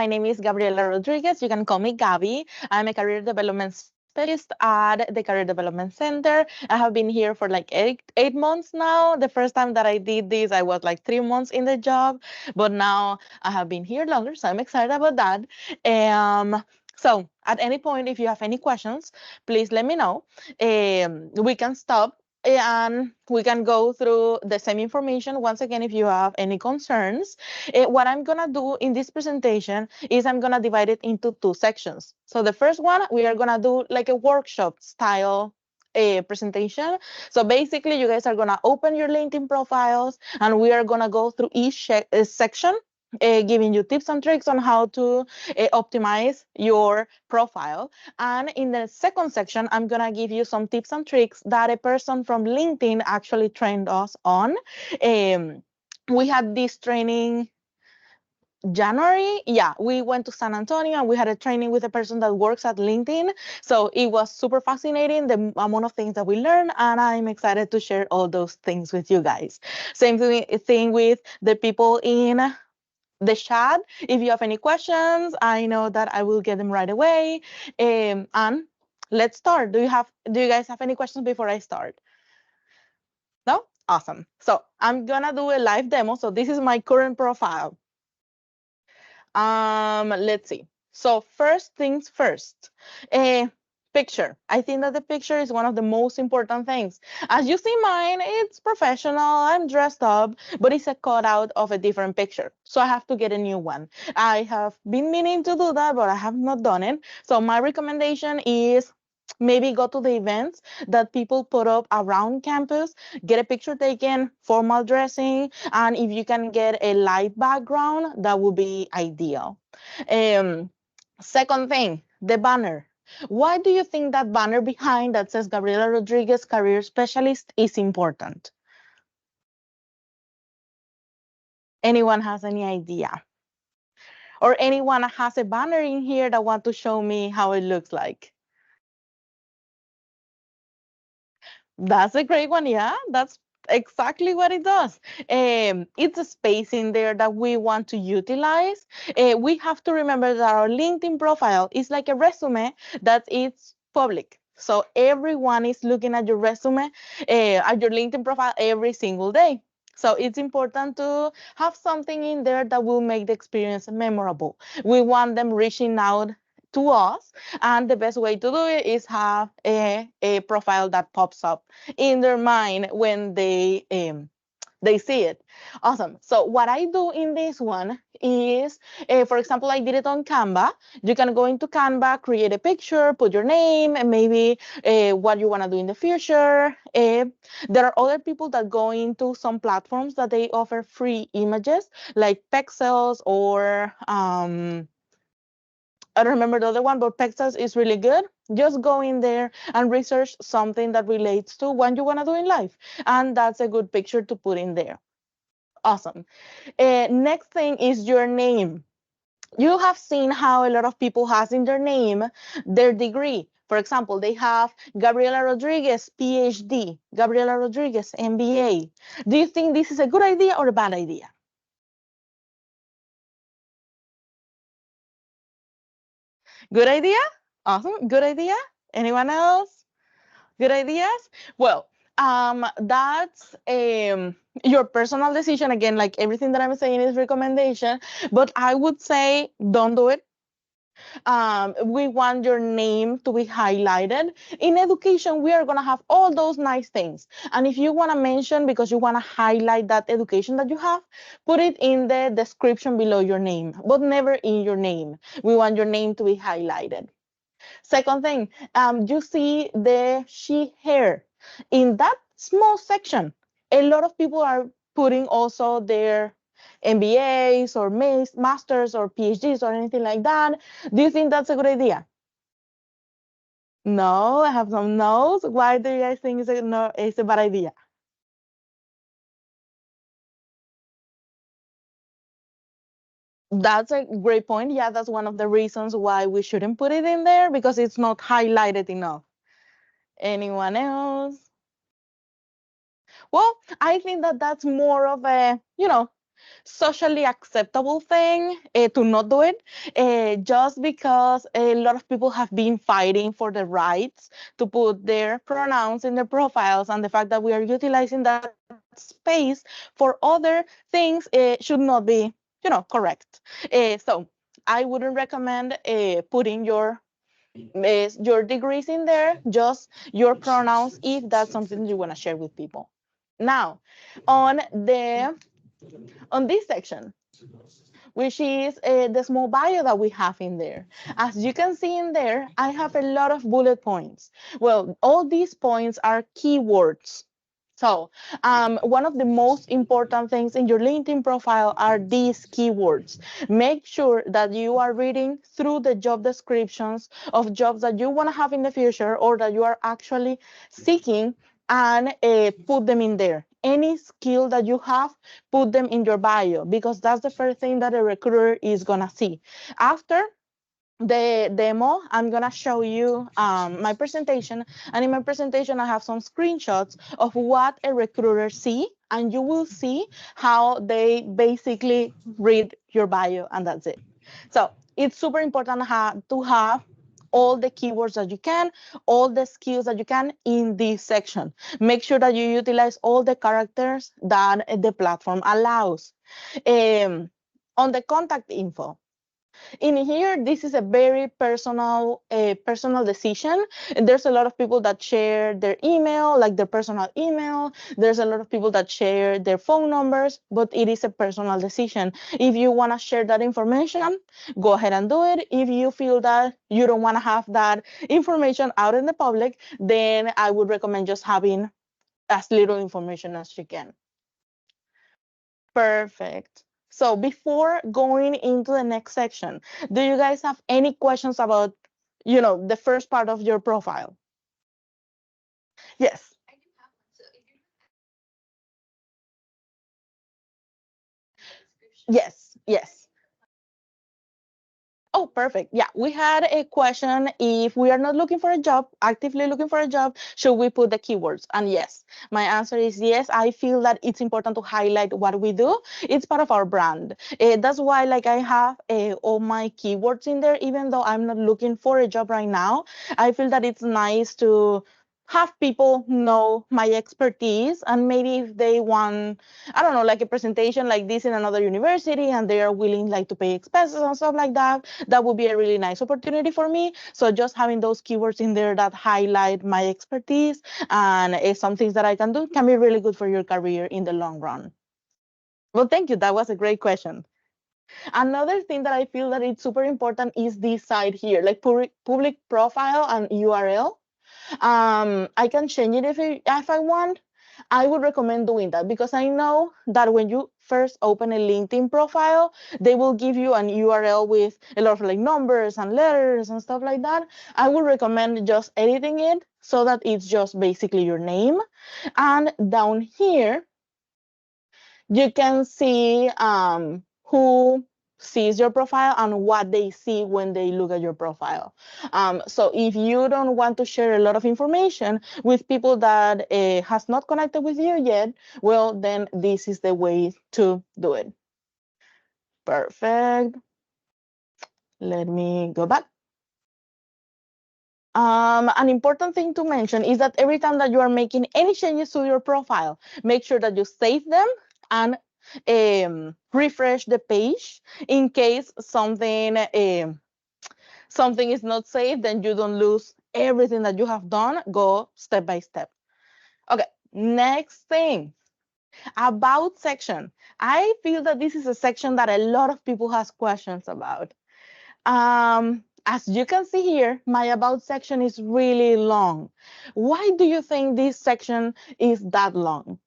name is Gabriela Rodriguez. You can call me Gabby. I'm a career development specialist at the Career Development Center. I have been here for like eight months now. The first time that I did this, I was like 3 months in the job, but now I have been here longer, so I'm excited about that. So at any point, if you have any questions, please let me know. We can stop and we can go through the same information once again if you have any concerns. What I'm gonna do in this presentation is I'm gonna divide it into two sections. So the first one, we are gonna do like a workshop style presentation. So basically you guys are gonna open your LinkedIn profiles and we are gonna go through each section, giving you tips and tricks on how to optimize your profile. And in the second section, I'm going to give you some tips and tricks that a person from LinkedIn actually trained us on. We had this training January. Yeah, we went to San Antonio and we had a training with a person that works at LinkedIn. So it was super fascinating, the amount of things that we learned, and I'm excited to share all those things with you guys. Same thing with the people in the chat. If you have any questions, I know that I will get them right away. And let's start. Do you guys have any questions before I start? No? Awesome. So I'm gonna do a live demo. So this is my current profile. Let's see. So first things first. Picture. I think that the picture is one of the most important things. As you see mine, it's professional, I'm dressed up, but it's a cutout of a different picture. So I have to get a new one. I have been meaning to do that, but I have not done it. So my recommendation is maybe go to the events that people put up around campus, get a picture taken, formal dressing, and if you can get a light background, that would be ideal. Second thing, the banner. Why do you think that banner behind that says Gabriela Rodriguez Career Specialist is important? Anyone has any idea? Or anyone has a banner in here that want to show me how it looks like? That's a great one. Yeah, that's exactly what it does. It's a space in there that we want to utilize. We have to remember that our LinkedIn profile is like a resume that it's public. So everyone is looking at your resume, at your LinkedIn profile every single day. So it's important to have something in there that will make the experience memorable. We want them reaching out to us, and the best way to do it is have a profile that pops up in their mind when they see it. Awesome. So what I do in this one is, for example, I did it on Canva. You can go into Canva, create a picture, put your name, and maybe what you want to do in the future. There are other people that go into some platforms that they offer free images, like Pexels or I don't remember the other one, but Pexels is really good. Just go in there and research something that relates to what you want to do in life. And that's a good picture to put in there. Awesome. Next thing is your name. You have seen how a lot of people has in their name their degree. For example, they have Gabriela Rodriguez, PhD, Gabriela Rodriguez, MBA. Do you think this is a good idea or a bad idea? Good idea? Awesome. Good idea? Anyone else? Good ideas? Well, that's your personal decision. Again, like everything that I'm saying is recommendation, but I would say don't do it. We want your name to be highlighted. In education, we are going to have all those nice things. And if you want to mention because you want to highlight that education that you have, put it in the description below your name, but never in your name. We want your name to be highlighted. Second thing, you see the she, her. In that small section, a lot of people are putting also their MBAs or masters or PhDs or anything like that. Do you think that's a good idea? No, I have some no's. Why do you guys think it's a bad idea? That's a great point. Yeah, that's one of the reasons why we shouldn't put it in there because it's not highlighted enough. Anyone else? Well, I think that that's more of a, socially acceptable thing to not do it, just because a lot of people have been fighting for the rights to put their pronouns in their profiles, and the fact that we are utilizing that space for other things should not be, correct. So I wouldn't recommend putting your degrees in there, just your pronouns if that's something you want to share with people. Now, on the on this section, which is the small bio that we have in there. As you can see in there, I have a lot of bullet points. Well, all these points are keywords. So one of the most important things in your LinkedIn profile are these keywords. Make sure that you are reading through the job descriptions of jobs that you want to have in the future or that you are actually seeking, and put them in there. Any skill that you have, put them in your bio, because that's the first thing that a recruiter is going to see. After the demo, I'm gonna show you my presentation, and in my presentation I have some screenshots of what a recruiter see, and you will see how they basically read your bio, and that's it. So it's super important to have all the keywords that you can, all the skills that you can in this section. Make sure that you utilize all the characters that the platform allows. On the contact info, in here, this is a very personal decision. There's a lot of people that share their email, like their personal email. There's a lot of people that share their phone numbers, but it is a personal decision. If you want to share that information, go ahead and do it. If you feel that you don't want to have that information out in the public, then I would recommend just having as little information as you can. Perfect. So before going into the next section, do you guys have any questions about, the first part of your profile? Yes. Yes. Yes. Oh, perfect. Yeah, we had a question. If we are not looking for a job, actively looking for a job, should we put the keywords? And yes, my answer is yes. I feel that it's important to highlight what we do. It's part of our brand. That's why, like, I have all my keywords in there, even though I'm not looking for a job right now. I feel that it's nice to have people know my expertise, and maybe if they want, I don't know, like a presentation like this in another university, and they are willing like to pay expenses and stuff like that, that would be a really nice opportunity for me. So just having those keywords in there that highlight my expertise and some things that I can do can be really good for your career in the long run. Well, thank you. That was a great question. Another thing that I feel that it's super important is this side here, like public profile and URL. I can change it if I want. I would recommend doing that, because I know that when you first open a LinkedIn profile, they will give you an URL with a lot of like numbers and letters and stuff like that. I would recommend just editing it so that it's just basically your name. And down here, you can see who sees your profile and what they see when they look at your profile. So if you don't want to share a lot of information with people that has not connected with you yet, well, then this is the way to do it. Perfect. Let me go back. An important thing to mention is that every time that you are making any changes to your profile, make sure that you save them and refresh the page in case something is not saved, then you don't lose everything that you have done. Go step by step. Okay, next thing, about section. I feel that this is a section that a lot of people has questions about. As you can see here, my about section is really long. Why do you think this section is that long?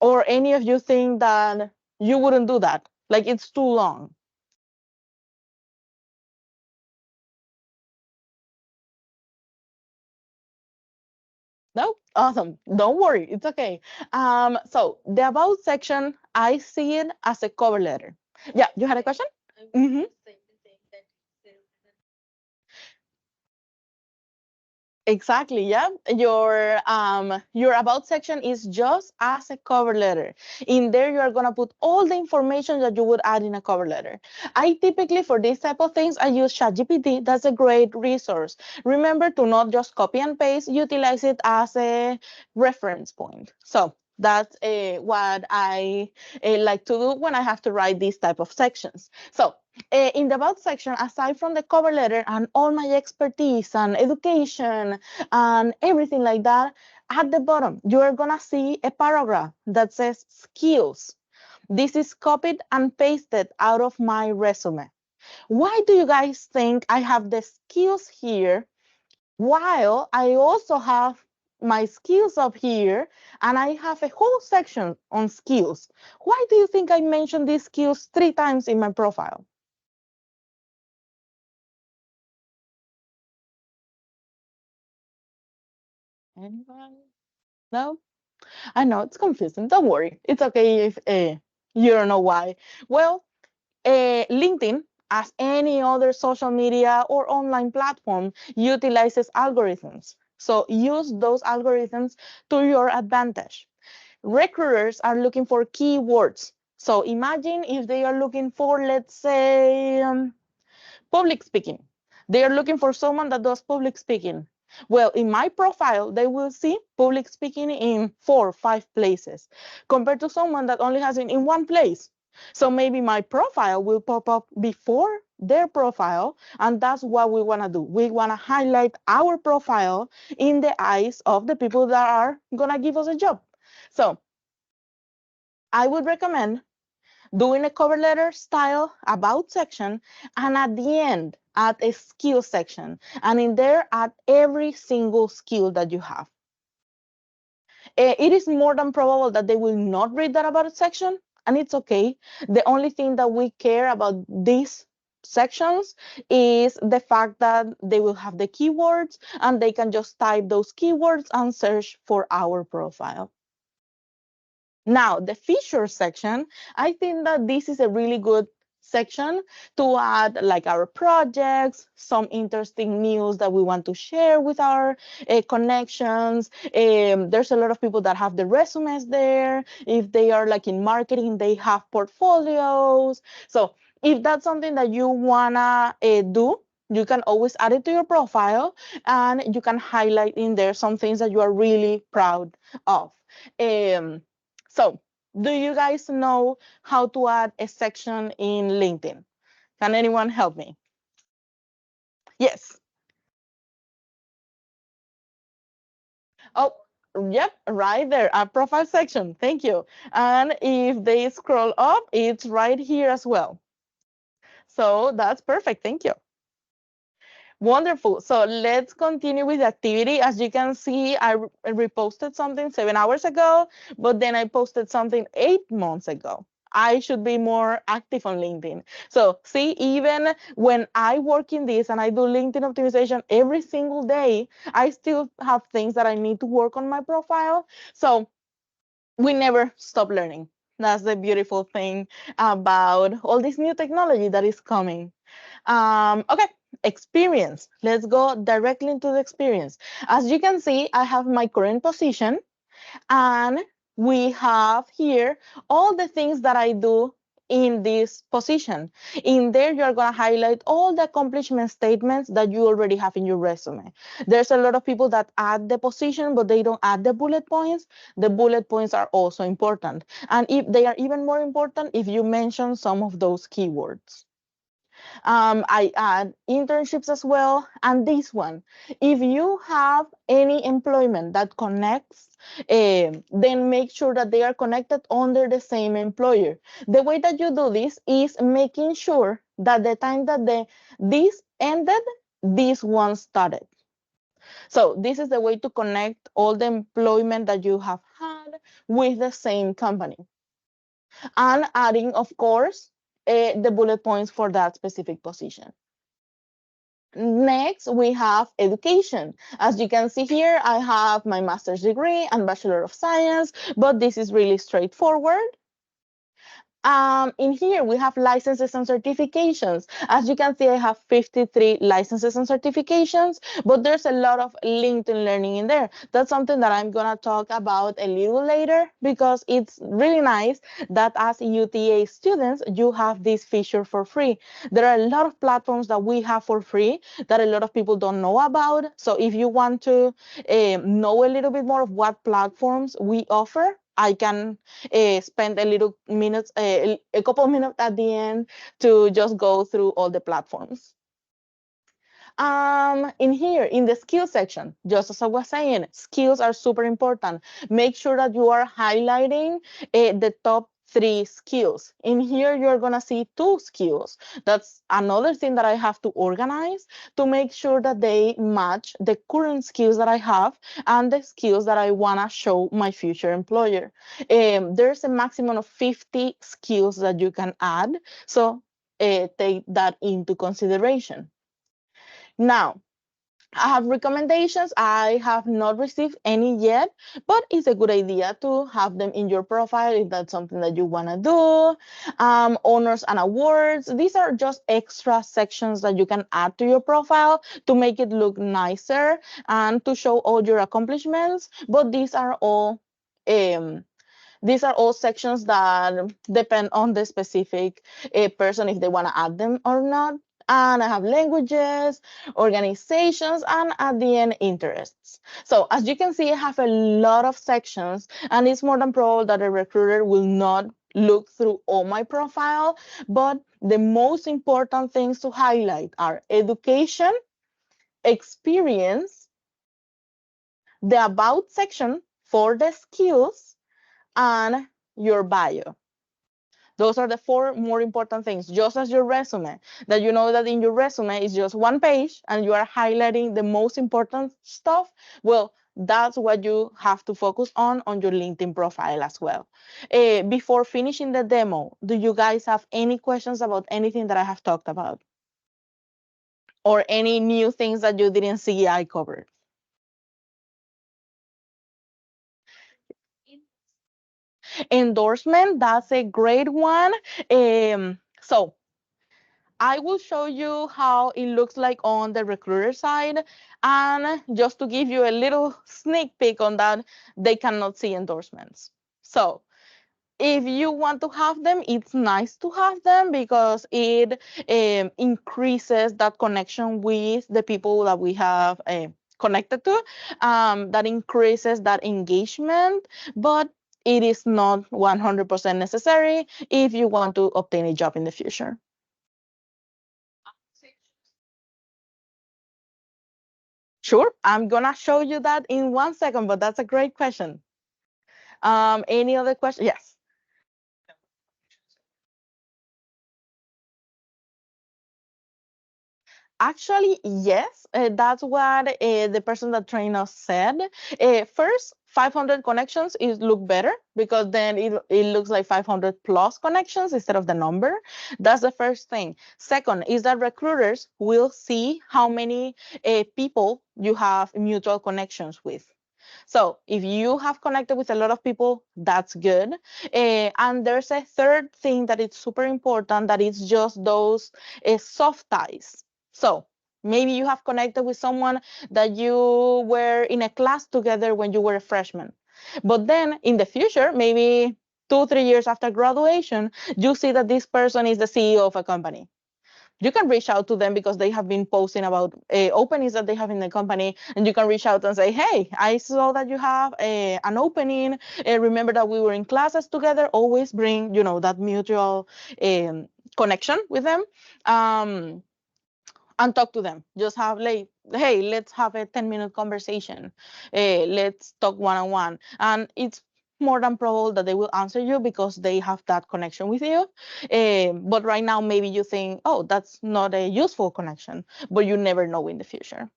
Or any of you think that you wouldn't do that? Like it's too long? No? Awesome. Don't worry. It's okay. So the about section, I see it as a cover letter. Yeah, you had a question? Mm-hmm. Exactly, yeah. Your about section is just as a cover letter. In there, you are gonna put all the information that you would add in a cover letter. I typically, for these type of things, I use ChatGPT. That's a great resource. Remember to not just copy and paste, utilize it as a reference point. So that's what I like to do when I have to write these type of sections. So in the about section, aside from the cover letter and all my expertise and education and everything like that, at the bottom, you are going to see a paragraph that says skills. This is copied and pasted out of my resume. Why do you guys think I have the skills here while I also have my skills up here and I have a whole section on skills? Why do you think I mentioned these skills 3 times in my profile? Anyone? No? I know it's confusing. Don't worry. It's okay if you don't know why. Well, LinkedIn, as any other social media or online platform, utilizes algorithms. So use those algorithms to your advantage. Recruiters are looking for keywords. So imagine if they are looking for, let's say, public speaking. They are looking for someone that does public speaking. Well, in my profile, they will see public speaking in 4 or 5 places compared to someone that only has it in one place. So maybe my profile will pop up before their profile, and that's what we want to do. We want to highlight our profile in the eyes of the people that are going to give us a job. So I would recommend doing a cover letter style about section, and at the end, add a skill section. And in there, add every single skill that you have. It is more than probable that they will not read that about section, and it's okay. The only thing that we care about these sections is the fact that they will have the keywords and they can just type those keywords and search for our profile. Now, the feature section, I think that this is a really good section to add like our projects, some interesting news that we want to share with our connections. There's a lot of people that have the resumes there. If they are like in marketing, they have portfolios. So if that's something that you wanna do, you can always add it to your profile and you can highlight in there some things that you are really proud of. Um, so, do you guys know how to add a section in LinkedIn? Can anyone help me? Yes. Oh, yep, right there, a profile section. Thank you. And if they scroll up, it's right here as well. So that's perfect. Thank you. Wonderful. So let's continue with the activity. As you can see, I reposted something 7 hours ago, but then I posted something 8 months ago. I should be more active on LinkedIn. So see, even when I work in this and I do LinkedIn optimization every single day, I still have things that I need to work on my profile. So we never stop learning. That's the beautiful thing about all this new technology that is coming. Okay, experience. Let's go directly into the experience. As you can see, I have my current position and we have here all the things that I do in this position. In there, you're going to highlight all the accomplishment statements that you already have in your resume. There's a lot of people that add the position, but they don't add the bullet points. The bullet points are also important. And if they are even more important if you mention some of those keywords. I add internships as well. And this one, if you have any employment that connects, then make sure that they are connected under the same employer. The way that you do this is making sure that the time that this ended, this one started. So this is the way to connect all the employment that you have had with the same company. And adding, of course, the bullet points for that specific position. Next, we have education. As you can see here, I have my master's degree and Bachelor of Science, but this is really straightforward. In here, we have licenses and certifications. As you can see, I have 53 licenses and certifications, but there's a lot of LinkedIn learning in there. That's something that I'm going to talk about a little later because it's really nice that as UTA students, you have this feature for free. There are a lot of platforms that we have for free that a lot of people don't know about. So if you want to know a little bit more of what platforms we offer, I can spend a little minutes, a couple of minutes at the end to just go through all the platforms. In here, in the skills section, just as I was saying, skills are super important. Make sure that you are highlighting the top 3 skills. In here, you're gonna see 2 skills. That's another thing that I have to organize to make sure that they match the current skills that I have and the skills that I wanna show my future employer. There's a maximum of 50 skills that you can add, so take that into consideration. Now, I have recommendations. I have not received any yet, but it's a good idea to have them in your profile if that's something that you want to do. Honors and awards. These are just extra sections that you can add to your profile to make it look nicer and to show all your accomplishments. But these are all sections that depend on the specific person if they want to add them or not. And I have languages, organizations, and at the end, interests. So as you can see, I have a lot of sections, and it's more than probable that a recruiter will not look through all my profile, but the most important things to highlight are education, experience, the about section for the skills, and your bio. Those are the 4 more important things, just as your resume, that you know that in your resume is just 1 page and you are highlighting the most important stuff. Well, that's what you have to focus on your LinkedIn profile as well. Before finishing the demo, do you guys have any questions about anything that I have talked about? Or any new things that you didn't see I covered? Endorsement, that's a great one. So I will show you how it looks like on the recruiter side. And just to give you a little sneak peek on that, they cannot see endorsements. So if you want to have them, it's nice to have them because it increases that connection with the people that we have connected to. That increases that engagement, but it is not 100% necessary if you want to obtain a job in the future. Sure, I'm gonna show you that in 1 second, but that's a great question. Any other question? Yes. Actually, yes, that's what the person that trained us said. First, 500 connections is look better because then it looks like 500 plus connections instead of the number. That's the first thing. Second is that recruiters will see how many people you have mutual connections with. So if you have connected with a lot of people, that's good. And there's a third thing that is super important that is just those soft ties. So maybe you have connected with someone that you were in a class together when you were a freshman. But then in the future, maybe 2, 3 years after graduation, you see that this person is the CEO of a company. You can reach out to them because they have been posting about openings that they have in the company, and you can reach out and say, hey, I saw that you have an opening. Remember that we were in classes together. Always bring that mutual connection with them, and talk to them. Just have like, hey, let's have a 10-minute conversation. Let's talk one-on-one. And it's more than probable that they will answer you because they have that connection with you. But right now, maybe you think, oh, that's not a useful connection, but you never know in the future.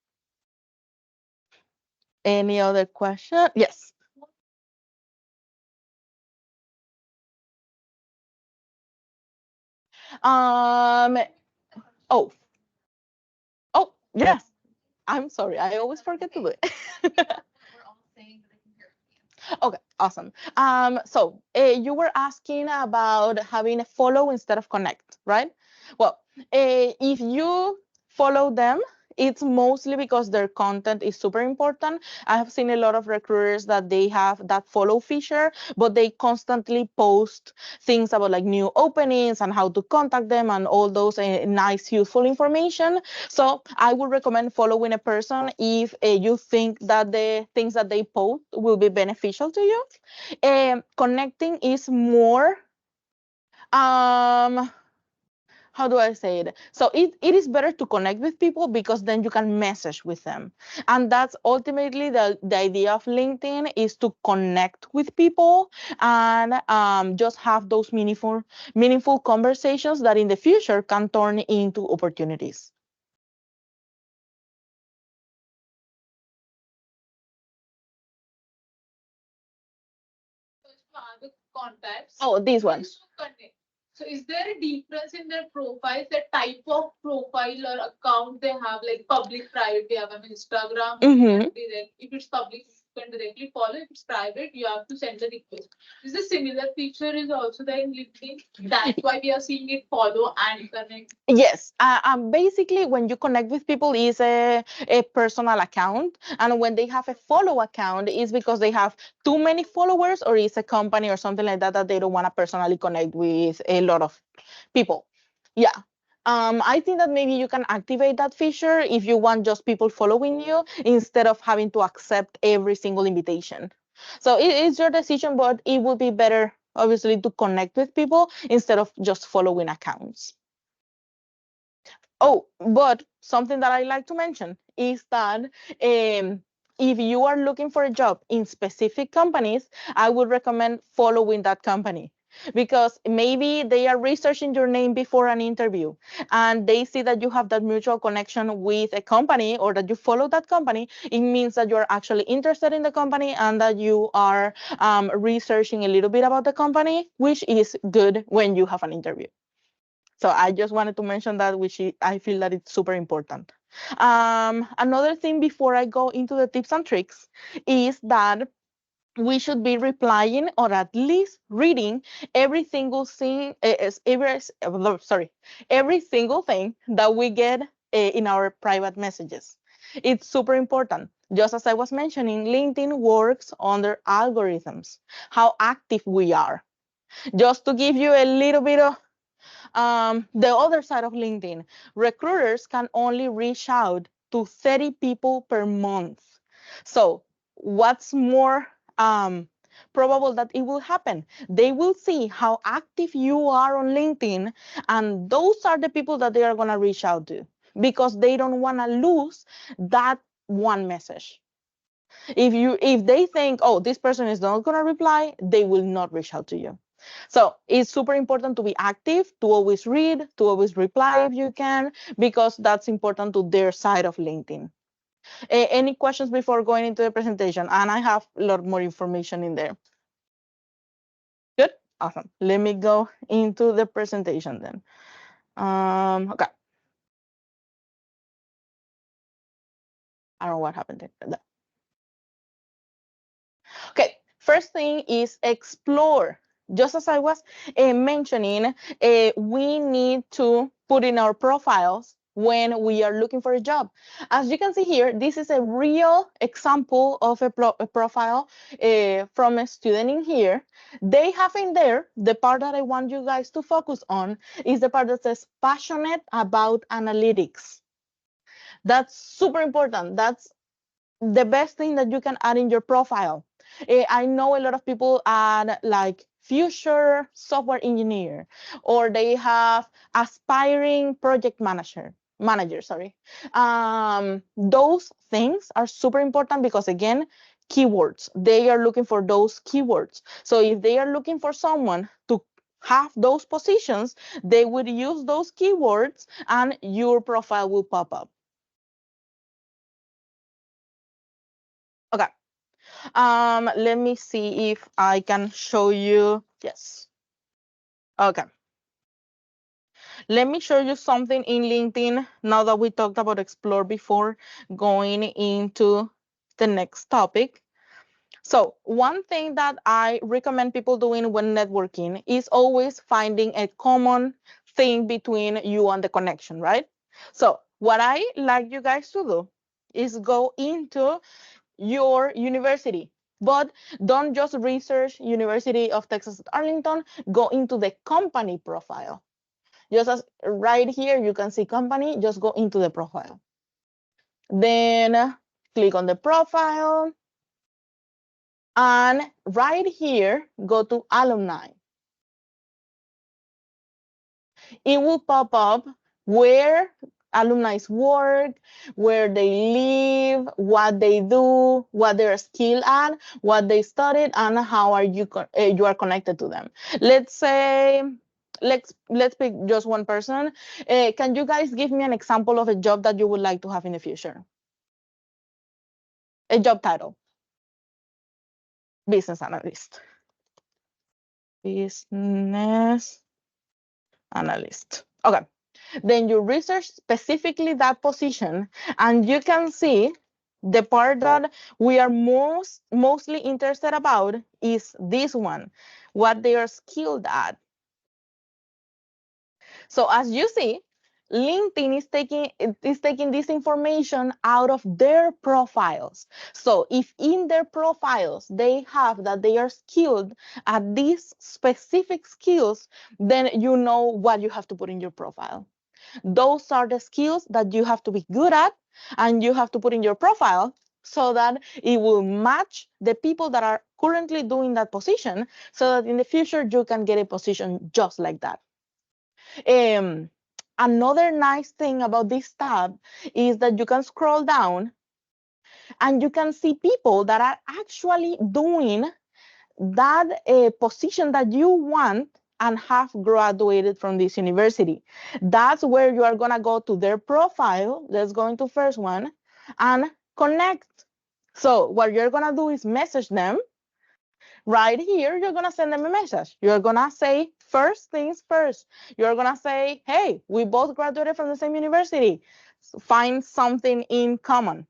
Any other question? Yes. Um. Oh. Oh. Yes. I'm sorry. I always forget to do it. Okay. Awesome. So you were asking about having a follow instead of connect, right? Well, if you follow them, it's mostly because their content is super important. I have seen a lot of recruiters that they have that follow feature, but they constantly post things about like new openings and how to contact them and all those nice, useful information. So I would recommend following a person if you think that the things that they post will be beneficial to you. Connecting is more um how do I say it? So it is better to connect with people because then you can message with them. And that's ultimately the idea of LinkedIn is to connect with people and just have those meaningful conversations that in the future can turn into opportunities. Other contacts. Oh, this one. So is there a difference in their profiles, the type of profile or account they have, like public, private? They have on Instagram, Mm-hmm. direct. If it's public, you can directly follow. If it's private, you have to send the request. Is a similar feature is also there in LinkedIn? That's why we are seeing it follow and connect. Yes, basically when you connect with people is a personal account, and when they have a follow account is because they have too many followers or it's a company or something like that that they don't want to personally connect with a lot of people. Yeah. I think that maybe you can activate that feature if you want just people following you instead of having to accept every single invitation. So it is your decision, but it would be better obviously to connect with people instead of just following accounts. Oh, but something that I like to mention is that if you are looking for a job in specific companies, I would recommend following that company because maybe they are researching your name before an interview and they see that you have that mutual connection with a company or that you follow that company. It means that you're actually interested in the company and that you are researching a little bit about the company, which is good when you have an interview. So I just wanted to mention that, which I feel that it's super important. Another thing before I go into the tips and tricks is that we should be replying or at least reading every single thing, every single thing that we get in our private messages. It's super important. Just as I was mentioning, LinkedIn works under algorithms, how active we are. Just to give you a little bit of the other side of LinkedIn, recruiters can only reach out to 30 people per month. So, what's more probable that it will happen? They will see how active you are on LinkedIn, and those are the people that they are going to reach out to because they don't want to lose that one message. If they think, oh, this person is not going to reply, they will not reach out to you. So it's super important to be active, to always read, to always reply if you can, because that's important to their side of LinkedIn. Any questions before going into the presentation? And I have a lot more information in there. Good, awesome. Let me go into the presentation then. Okay. I don't know what happened there. Okay, first thing is explore. Just as I was mentioning, we need to put in our profiles when we are looking for a job. As you can see here, this is a real example of a profile from a student in here. They have in there, the part that I want you guys to focus on is the part that says passionate about analytics. That's super important. That's the best thing that you can add in your profile. I know a lot of people add like future software engineer, or they have aspiring project manager, sorry. Those things are super important because again, keywords, they are looking for those keywords. So if they are looking for someone to have those positions, they would use those keywords and your profile will pop up. Okay. Let me see if I can show you. Yes. Okay. Let me show you something in LinkedIn now that we talked about Explore before going into the next topic. So one thing that I recommend people doing when networking is always finding a common thing between you and the connection, right? So what I like you guys to do is go into your university, but don't just research University of Texas at Arlington, go into the company profile. Just as right here, you can see company, just go into the profile. Then click on the profile. And right here, go to alumni. It will pop up where alumni work, where they live, what they do, what they're skilled at, what they studied, and how are you are connected to them. Let's say, let's pick just one person. Can you guys give me an example of a job that you would like to have in the future? A job title. Business analyst. Business analyst. Okay. Then you research specifically that position, and you can see the part that we are mostly interested about is this one, what they are skilled at. So as you see, LinkedIn is taking this information out of their profiles. So if in their profiles they have that they are skilled at these specific skills, then you know what you have to put in your profile. Those are the skills that you have to be good at and you have to put in your profile so that it will match the people that are currently doing that position, so that in the future you can get a position just like that. Another nice thing about this tab is that you can scroll down and you can see people that are actually doing that position that you want and have graduated from this university. That's where you are going to go to their profile. Let's go into first one and connect. So what you're going to do is message them. Right here, you're going to send them a message. You're going to say first things first. You're going to say, hey, we both graduated from the same university. Find something in common.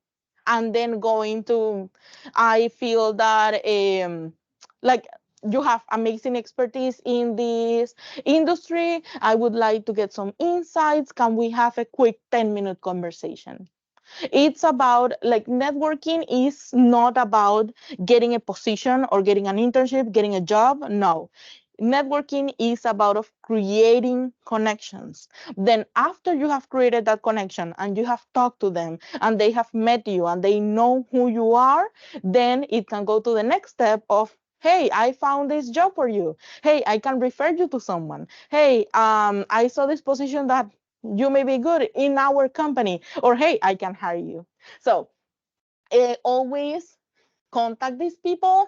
And then go into, I feel that like you have amazing expertise in this industry. I would like to get some insights. Can we have a quick 10-minute conversation? It's about like networking is not about getting a position or getting an internship, getting a job. No. Networking is about of creating connections. Then after you have created that connection and you have talked to them and they have met you and they know who you are, then it can go to the next step of, hey, I found this job for you. Hey, I can refer you to someone. Hey, I saw this position that you may be good in our company, or hey, I can hire you. So always contact these people.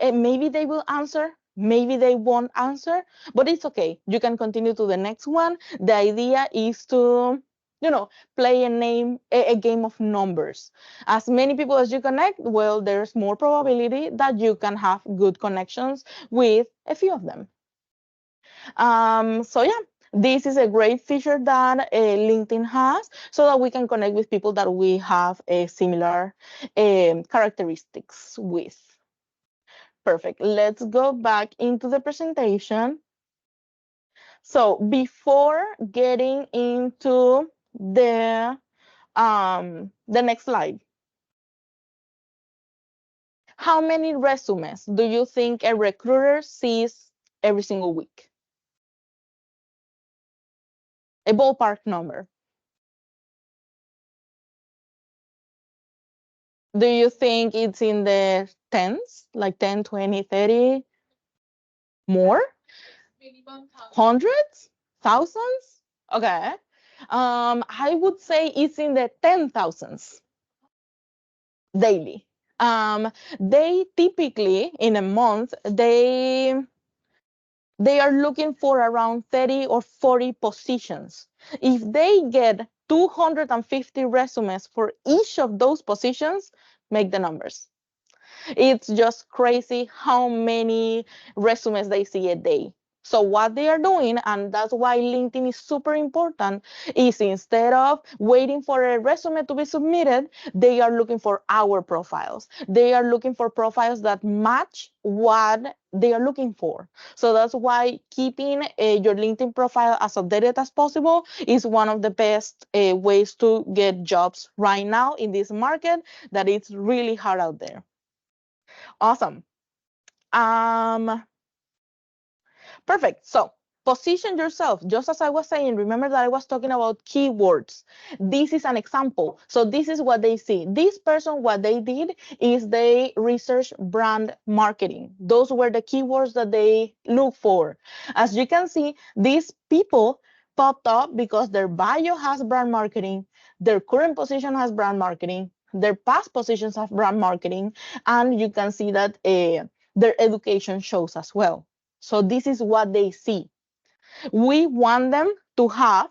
Maybe they will answer, maybe they won't answer, but it's okay. You can continue to the next one. The idea is to, play a game of numbers. As many people as you connect, well, there's more probability that you can have good connections with a few of them. So yeah, this is a great feature that LinkedIn has, so that we can connect with people that we have a similar characteristics with. Perfect. Let's go back into the presentation. So before getting into the next slide, how many resumes do you think a recruiter sees every single week? A ballpark number. Do you think it's in the tens, like 10, 20, 30? More? Minimum 1,000. Hundreds? Thousands? Okay. I would say it's in the 10,000s daily. They typically, in a month, they are looking for around 30 or 40 positions. If they get 250 resumes for each of those positions, make the numbers. It's just crazy how many resumes they see a day. So what they are doing, and that's why LinkedIn is super important, is instead of waiting for a resume to be submitted, they are looking for our profiles. They are looking for profiles that match what they are looking for. So that's why keeping your LinkedIn profile as updated as possible is one of the best ways to get jobs right now in this market that it's really hard out there. Awesome. Perfect. So position yourself, just as I was saying, remember that I was talking about keywords. This is an example. So this is what they see. This person, what they did is they research brand marketing. Those were the keywords that they look for. As you can see, these people popped up because their bio has brand marketing, their current position has brand marketing, their past positions have brand marketing, and you can see that their education shows as well. So this is what they see. We want them to have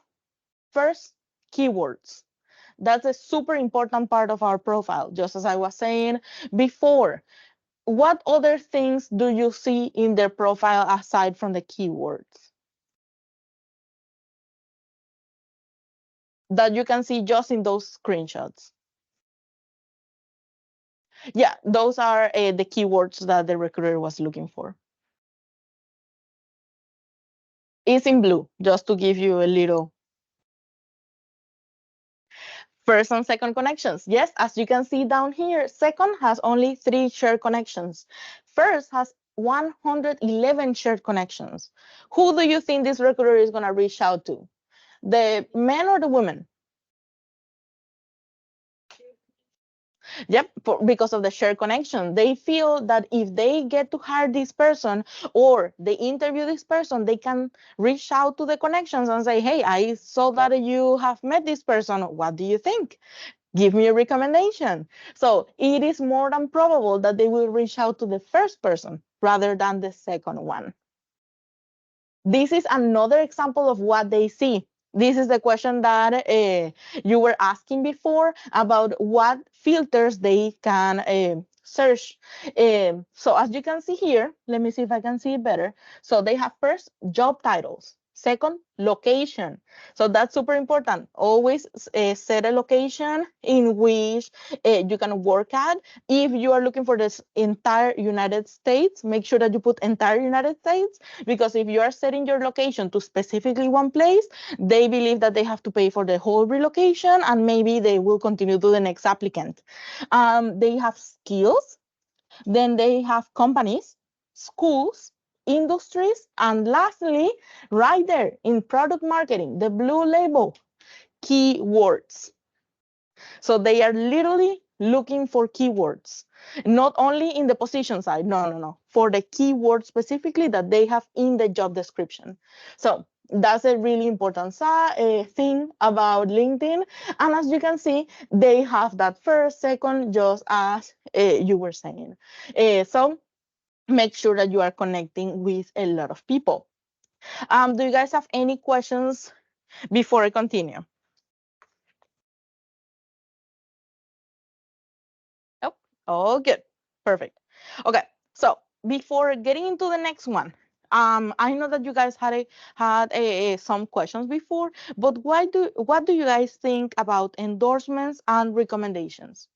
first keywords. That's a super important part of our profile. Just as I was saying before, what other things do you see in their profile aside from the keywords that you can see just in those screenshots? Yeah, those are the keywords that the recruiter was looking for. It's in blue, just to give you a little. First and second connections. Yes, as you can see down here, second has only 3 shared connections. First has 111 shared connections. Who do you think this recruiter is going to reach out to? The men or the women? Yep, because of the shared connection. They feel that if they get to hire this person or they interview this person, they can reach out to the connections and say, hey, I saw that you have met this person. What do you think? Give me a recommendation. So it is more than probable that they will reach out to the first person rather than the second one. This is another example of what they see. This is the question that you were asking before about what filters they can search. So as you can see here, let me see if I can see it better. So they have first job titles. Second, location. So that's super important. Always set a location in which you can work at. If you are looking for this entire United States, make sure that you put entire United States, because if you are setting your location to specifically one place, they believe that they have to pay for the whole relocation and maybe they will continue to the next applicant. They have skills, then they have companies, schools, industries, and lastly, right there in product marketing, the blue label, keywords. So they are literally looking for keywords, not only in the position side, no, for the keywords specifically that they have in the job description. So that's a really important thing about LinkedIn. And as you can see, they have that first, second, just as you were saying. So make sure that you are connecting with a lot of people. Do you guys have any questions before I continue? Oh, oh, good. Perfect. Okay, so before getting into the next one, I know that you guys had some questions before, but what do you guys think about endorsements and recommendations?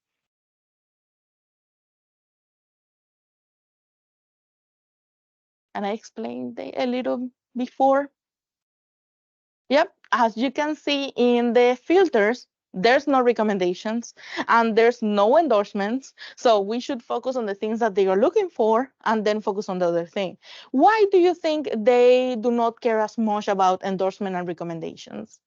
And I explained a little before. Yep, as you can see in the filters, there's no recommendations and there's no endorsements. So we should focus on the things that they are looking for and then focus on the other thing. Why do you think they do not care as much about endorsement and recommendations?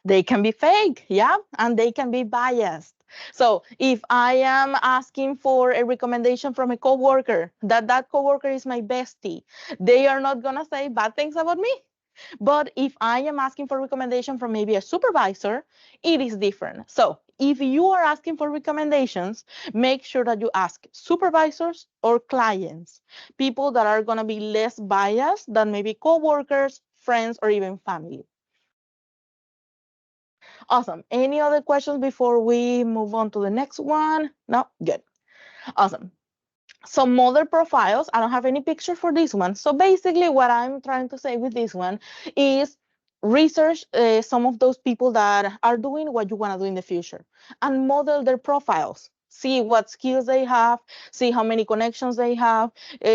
They can be fake, yeah, and they can be biased. So if I am asking for a recommendation from a coworker, that coworker is my bestie, they are not gonna say bad things about me. But if I am asking for recommendation from maybe a supervisor, it is different. So if you are asking for recommendations, make sure that you ask supervisors or clients, people that are gonna be less biased than maybe coworkers, friends, or even family. Awesome. Any other questions before we move on to the next one? No? Good. Awesome. some model profiles. I don't have any picture for this one. So basically what I'm trying to say with this one is research some of those people that are doing what you want to do in the future and model their profiles. See what skills they have, see how many connections they have,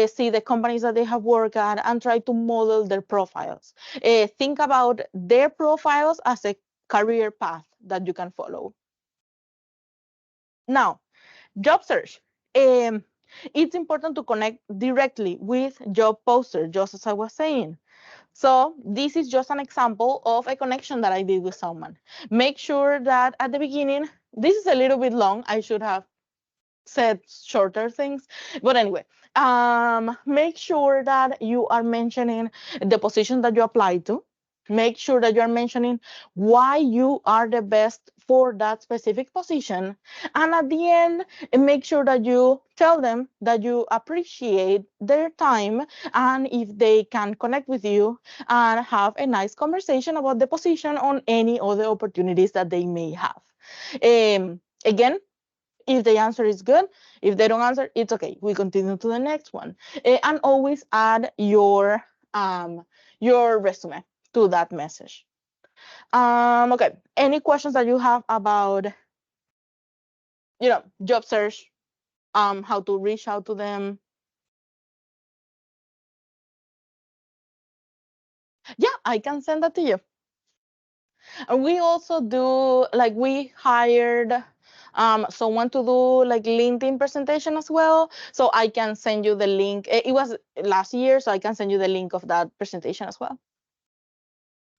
see the companies that they have worked at, and try to model their profiles. Think about their profiles as a career path that you can follow. Now, job search. Um, it's important to connect directly with job posters, just as I was saying. So this is just an example of a connection that I did with someone. Make sure that at the beginning, this is a little bit long. I should have said shorter things, but anyway, make sure that you are mentioning the position that you applied to. Make sure that you're mentioning why you are the best for that specific position. And at the end, make sure that you tell them that you appreciate their time and if they can connect with you and have a nice conversation about the position on any other opportunities that they may have. Again, if the answer is good, if they don't answer, it's okay. We continue to the next one. And always add your resume to that message. Okay. Any questions that you have about, job search, how to reach out to them? Yeah, I can send that to you. And we also do, like, we hired someone to do like LinkedIn presentation as well. So I can send you the link. It was last year, so I can send you the link of that presentation as well.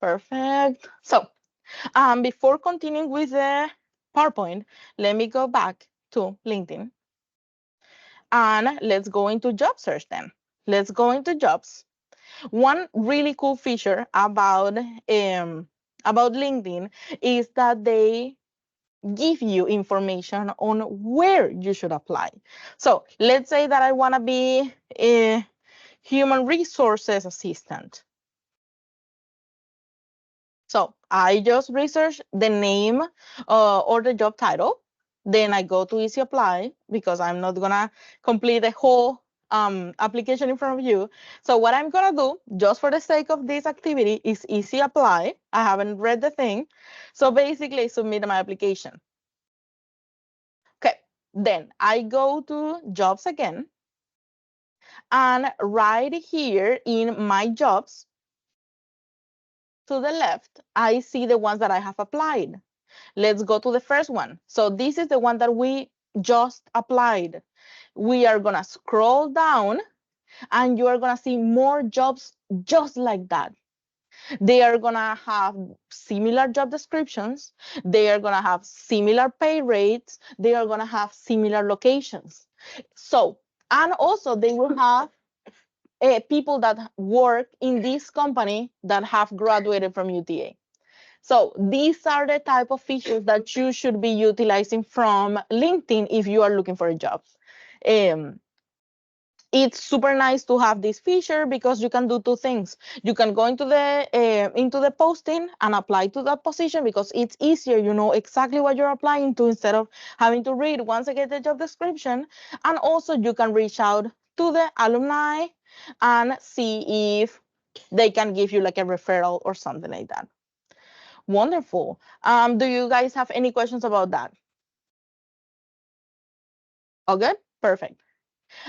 Perfect. So before continuing with the PowerPoint, let me go back to LinkedIn and let's go into job search then. Let's go into jobs. One really cool feature about LinkedIn is that they give you information on where you should apply. So let's say that I want to be a human resources assistant. So I just research the name or the job title. Then I go to Easy Apply because I'm not gonna complete the whole application in front of you. So what I'm gonna do, just for the sake of this activity, is Easy Apply. I haven't read the thing. So basically, I submit my application. Okay, then I go to Jobs again. And right here in My Jobs, to the left, I see the ones that I have applied. Let's go to the first one. So this is the one that we just applied. We are gonna scroll down and you are gonna see more jobs just like that. They are gonna have similar job descriptions. They are gonna have similar pay rates. They are gonna have similar locations. So, and also they will have people that work in this company that have graduated from UTA. So these are the type of features that you should be utilizing from LinkedIn if you are looking for a job. It's super nice to have this feature because you can do two things. You can go into the posting and apply to that position because it's easier. You know exactly what you're applying to instead of having to read once I get the job description. And also you can reach out to the alumni and see if they can give you like a referral or something like that. Wonderful. Do you guys have any questions about that? All good? Perfect.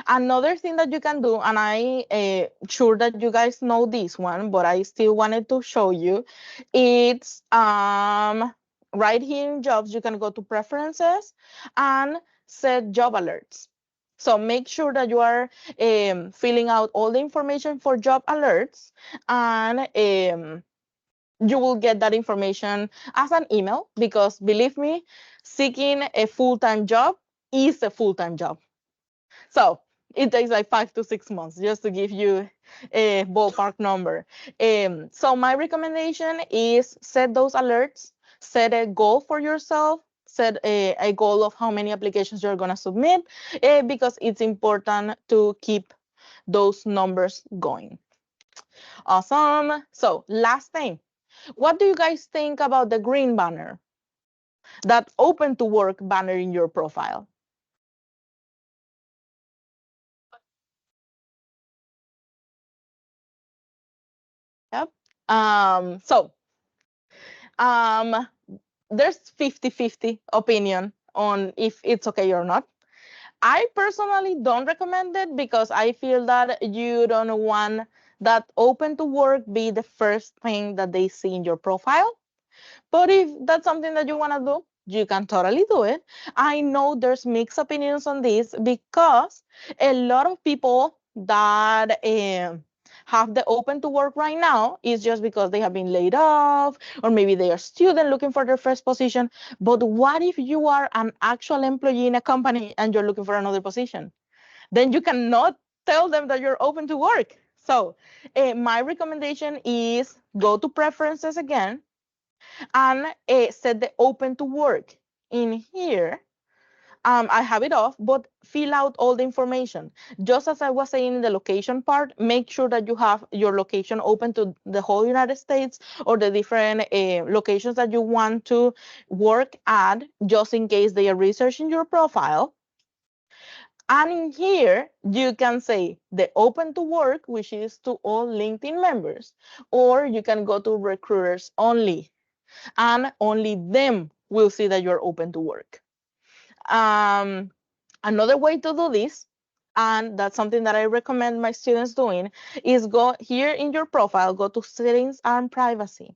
Another thing that you can do, and I sure that you guys know this one, but I still wanted to show you. It's right here in jobs, you can go to preferences and set job alerts. So make sure that you are filling out all the information for job alerts and you will get that information as an email because believe me, seeking a full-time job is a full-time job. So it takes like 5 to 6 months just to give you a ballpark number. So my recommendation is set those alerts, set a goal for yourself, set a goal of how many applications you're going to submit because it's important to keep those numbers going. Awesome. So last thing, what do you guys think about the green banner? That open to work banner in your profile? Yep. So there's 50-50 opinion on if it's okay or not. I personally don't recommend it because I feel that you don't want that open to work be the first thing that they see in your profile. But if that's something that you want to do, you can totally do it. I know there's mixed opinions on this because a lot of people that have the open to work right now is just because they have been laid off, or maybe they are student looking for their first position. But what if you are an actual employee in a company and you're looking for another position? Then you cannot tell them that you're open to work. So my recommendation is go to preferences again and set the open to work. In here, I have it off, but fill out all the information. Just as I was saying in the location part, make sure that you have your location open to the whole United States or the different locations that you want to work at, just in case they are researching your profile. And in here, you can say the open to work, which is to all LinkedIn members, or you can go to recruiters only, and only them will see that you're open to work. Another way to do this, and that's something that I recommend my students doing, is go here in your profile, go to settings and privacy.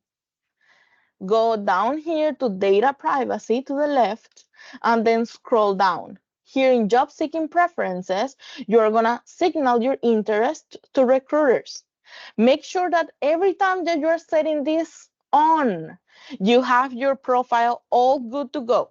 Go down here to data privacy to the left, and then scroll down. Here in job seeking preferences, you're gonna signal your interest to recruiters. Make sure that every time that you're setting this on, you have your profile all good to go,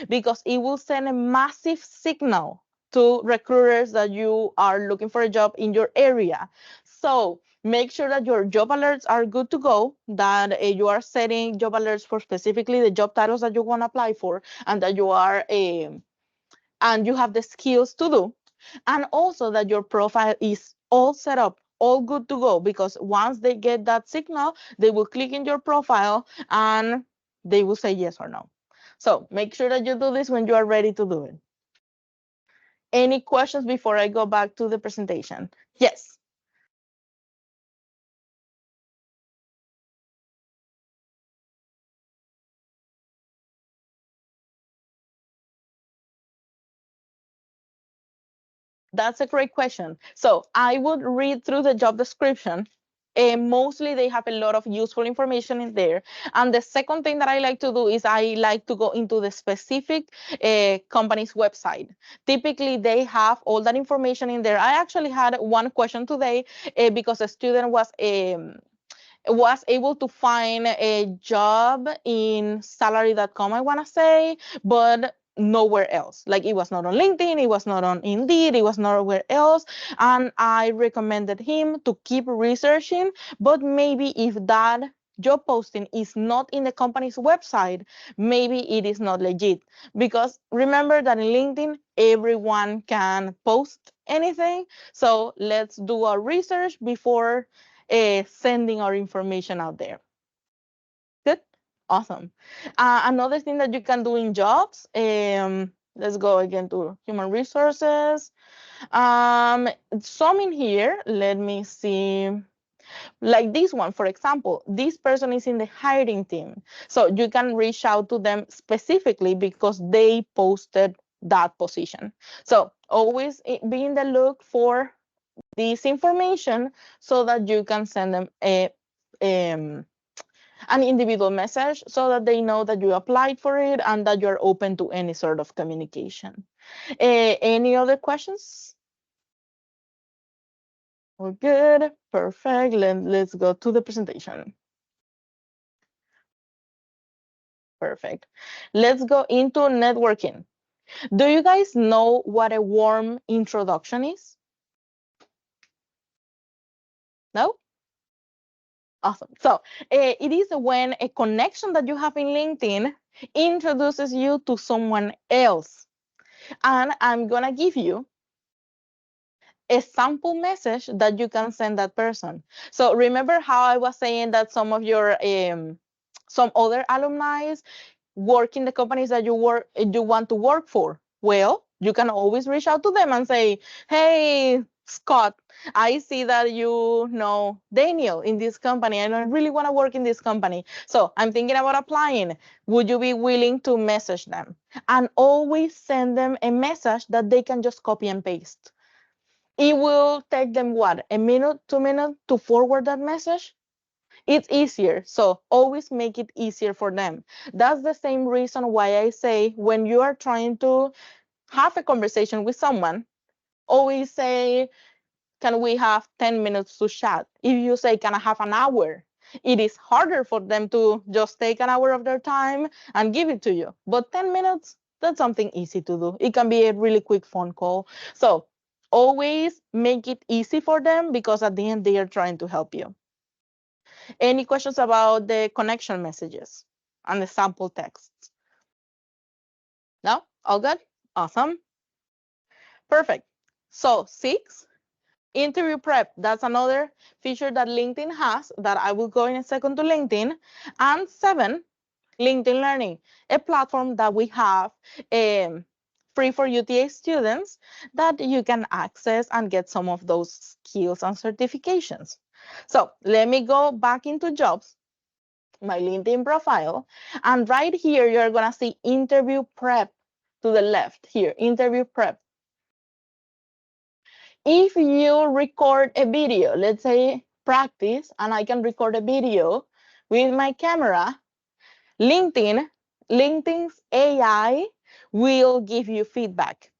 because it will send a massive signal to recruiters that you are looking for a job in your area. So make sure that your job alerts are good to go, that you are setting job alerts for specifically the job titles that you want to apply for, and that you are and you have the skills to do, and also that your profile is all set up, all good to go, because once they get that signal, they will click in your profile and they will say yes or no. So make sure that you do this when you are ready to do it. Any questions before I go back to the presentation? Yes. That's a great question. So I would read through the job description. Mostly they have a lot of useful information in there. And the second thing that I like to do is I like to go into the specific company's website. Typically, they have all that information in there. I actually had one question today because a student was able to find a job in salary.com, I want to say, but nowhere else. Like, it was not on LinkedIn, it was not on Indeed, it was nowhere else. And I recommended him to keep researching, but maybe if that job posting is not in the company's website, maybe it is not legit. Because remember that in LinkedIn, everyone can post anything. So let's do our research before sending our information out there. Good, awesome. Another thing that you can do in jobs, let's go again to human resources. Some in here, let me see. Like this one, for example, this person is in the hiring team. So you can reach out to them specifically because they posted that position. So always be in the look for this information so that you can send them an individual message so that they know that you applied for it and that you're open to any sort of communication. Any other questions? We're good. Perfect. Let's go to the presentation. Perfect. Let's go into networking. Do you guys know what a warm introduction is? No? Awesome. So it is when a connection that you have in LinkedIn introduces you to someone else. And I'm going to give you a sample message that you can send that person. So remember how I was saying that some of your some other alumni work in the companies that you want to work for? Well, you can always reach out to them and say, hey, Scott, I see that you know Daniel in this company and I really want to work in this company. So I'm thinking about applying. Would you be willing to message them? And always send them a message that they can just copy and paste. It will take them what, a minute, 2 minutes to forward that message? It's easier. So always make it easier for them. That's the same reason why I say when you are trying to have a conversation with someone, always say, can we have 10 minutes to chat? If you say, can I have an hour? It is harder for them to just take an hour of their time and give it to you. But 10 minutes, that's something easy to do. It can be a really quick phone call. So always make it easy for them because at the end, they are trying to help you. Any questions about the connection messages and the sample texts? No? All good? Awesome. Perfect. So 6, interview prep. That's another feature that LinkedIn has that I will go in a second to LinkedIn. And 7, LinkedIn Learning, a platform that we have free for UTA students that you can access and get some of those skills and certifications. So let me go back into jobs, my LinkedIn profile, and right here you're gonna see interview prep to the left here, interview prep. If you record a video, let's say practice, and I can record a video with my camera, LinkedIn's AI will give you feedback.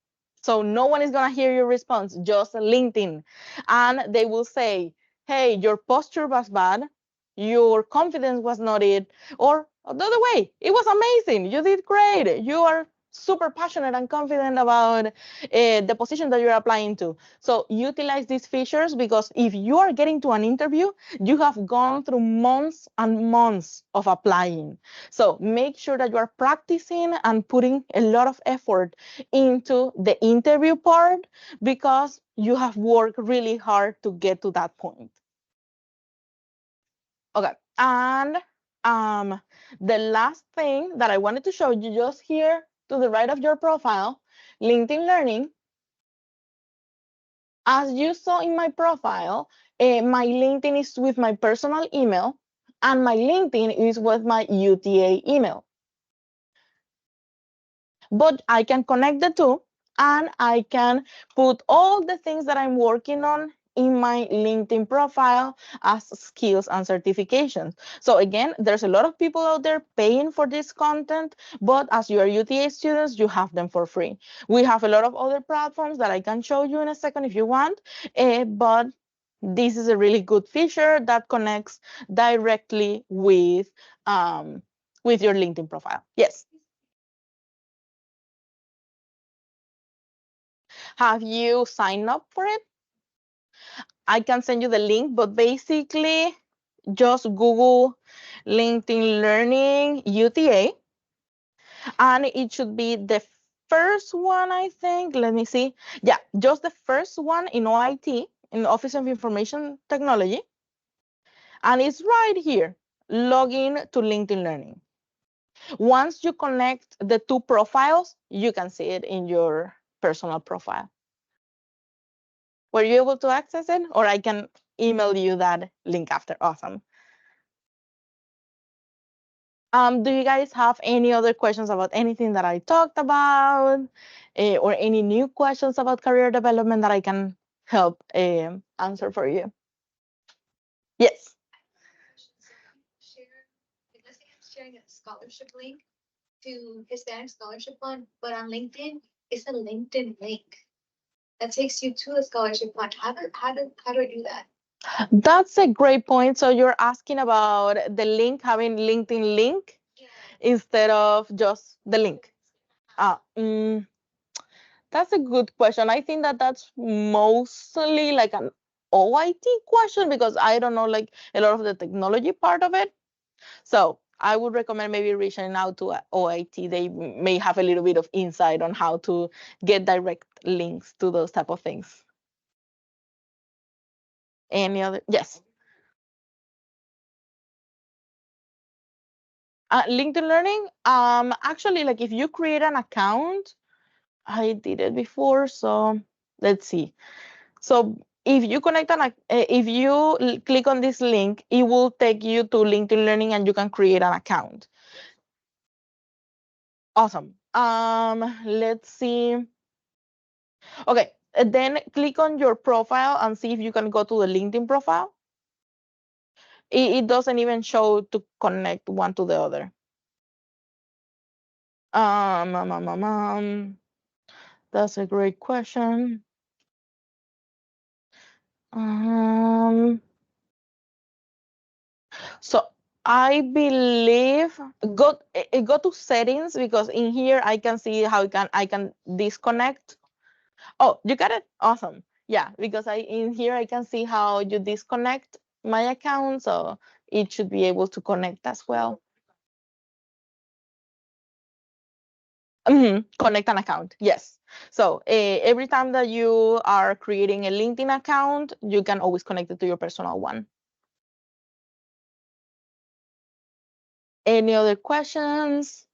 So no one is going to hear your response, just LinkedIn. And they will say, hey, your posture was bad, your confidence was not it, or the other way, it was amazing, you did great, you are super passionate and confident about the position that you're applying to. So utilize these features because if you are getting to an interview, you have gone through months and months of applying. So make sure that you are practicing and putting a lot of effort into the interview part because you have worked really hard to get to that point. Okay, and the last thing that I wanted to show you just here to the right of your profile, LinkedIn Learning. As you saw in my profile, my LinkedIn is with my personal email and my LinkedIn is with my UTA email. But I can connect the two and I can put all the things that I'm working on in my LinkedIn profile as skills and certifications. So again, there's a lot of people out there paying for this content, but as you are UTA students, you have them for free. We have a lot of other platforms that I can show you in a second if you want, but this is a really good feature that connects directly with your LinkedIn profile. Yes. Have you signed up for it? I can send you the link, but basically just Google LinkedIn Learning UTA, and it should be the first one, I think. Let me see. Yeah, just the first one in OIT, in the Office of Information Technology. And it's right here, login to LinkedIn Learning. Once you connect the two profiles, you can see it in your personal profile. Were you able to access it? Or I can email you that link after. Awesome. Do you guys have any other questions about anything that I talked about, or any new questions about career development that I can help answer for you? Yes. Let's say I'm sharing a scholarship link to Hispanic Scholarship Fund, but on LinkedIn, it's a LinkedIn link that takes you to the scholarship fund. How do I do that? That's a great point. So you're asking about the link, having LinkedIn link instead of just the link. That's a good question. I think that that's mostly like an OIT question because I don't know like a lot of the technology part of it. So I would recommend maybe reaching out to OIT. They may have a little bit of insight on how to get direct links to those type of things. Any other? Yes. LinkedIn Learning. Actually, like if you create an account, I did it before. So let's see. So if you if you click on this link, it will take you to LinkedIn Learning and you can create an account. Awesome. Let's see. Okay, then click on your profile and see if you can go to the LinkedIn profile. It doesn't even show to connect one to the other. That's a great question. So I believe go to settings, because in here I can see how I can disconnect. Oh, you got it? Awesome. Yeah, because in here I can see how you disconnect my account, so it should be able to connect as well. Connect an account, yes. So every time that you are creating a LinkedIn account, you can always connect it to your personal one. Any other questions?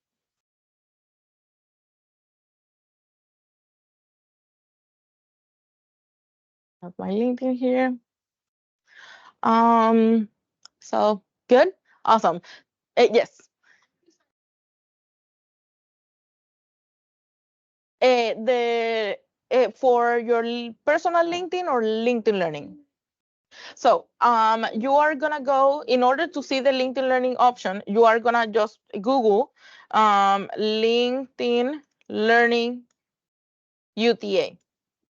I have my LinkedIn here. So good, awesome. Yes. For your personal LinkedIn or LinkedIn Learning. So you are gonna go, in order to see the LinkedIn Learning option, you are gonna just Google LinkedIn Learning UTA,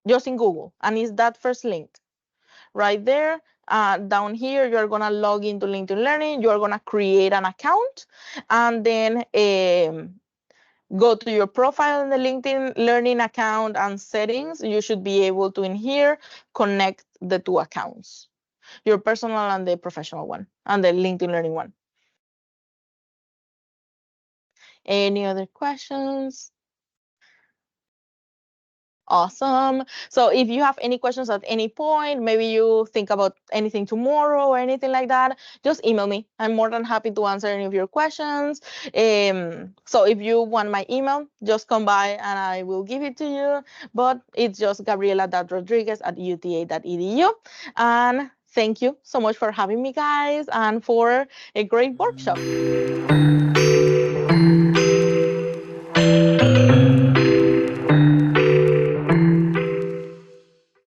just in Google, and it's that first link right there. Down here, you're gonna log into LinkedIn Learning, you're gonna create an account, and then go to your profile in the LinkedIn Learning account and settings. You should be able to, in here, connect the two accounts, your personal and the professional one, and the LinkedIn Learning one. Any other questions? Awesome. So if you have any questions at any point, maybe you think about anything tomorrow or anything like that, just email me. I'm more than happy to answer any of your questions. So if you want my email, just come by and I will give it to you. But it's just gabriela.rodriguez@uta.edu. And thank you so much for having me, guys, and for a great workshop.